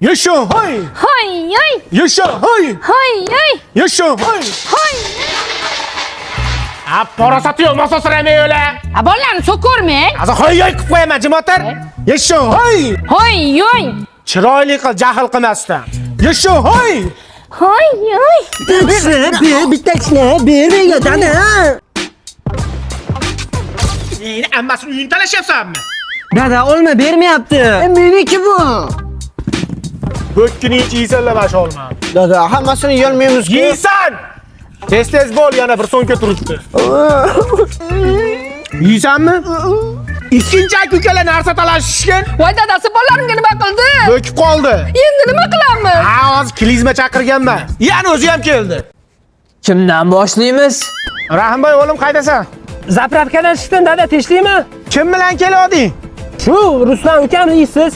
Yaşa hay. Hay hay. Yaşa hay. Hay hay. Yaşa hay. Hay. Para satıyor masa sıramıyor öyle. Ha bollarni so'kormang. Azı hay hay qilib qo'yaman jimotar. Yaşa hay. Hay hay. Chiroyli qil, jahl qilmasdan. Yaşa hay. Hay hay. Bittasini bermayga dana. Meni ammasini uyini talashyapsanmi? Dada olma bermayapti. Meniki bu. Bo'kkini hech yeysanlar olmam. Dada hammasini yeyolmaymiz-ku. Yeysan! Tez bo'l, yana bir so'ngga turibdi. Yeysanmi? Ikkinchi aka-ukalar narsa talashishgan. Voy dadasi bolalarimga nima qildi? Bo'kib qoldi. Endi nima qilamiz? Ha, hozir klizma chaqirganman. Yana o'zi ham keldi. Kimdan boshlaymiz? Rahimboy o'g'lim qaydasan? Zapravkadan chiqdim dada, tinchlikmi? Kim bilan kelding? Shu Ruslan ukam deysiz.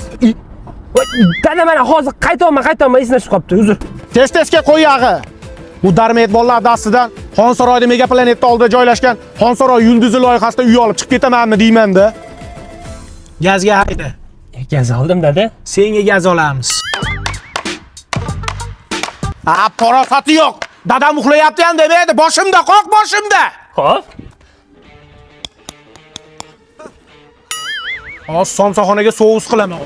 Dada mana hozir qaytolma esna tushib qopti, uzr. Tez-tezga qo'y yog'i. Bu darmet bolalar dastidan Xonsaroyda Mega Planetda oldida joylashgan Xonsaroy yulduzi loyihasida uy olib chiqib ketamanmi deyman-da. Gazga hayda. Gaz oldim dada. Senga gaz olamiz. Parosati yo'q. Dadam uxlayapti ham demaydi. Boshimda qoq, boshimda. Xo'p. Hozir somsaxonaga sous qilaman.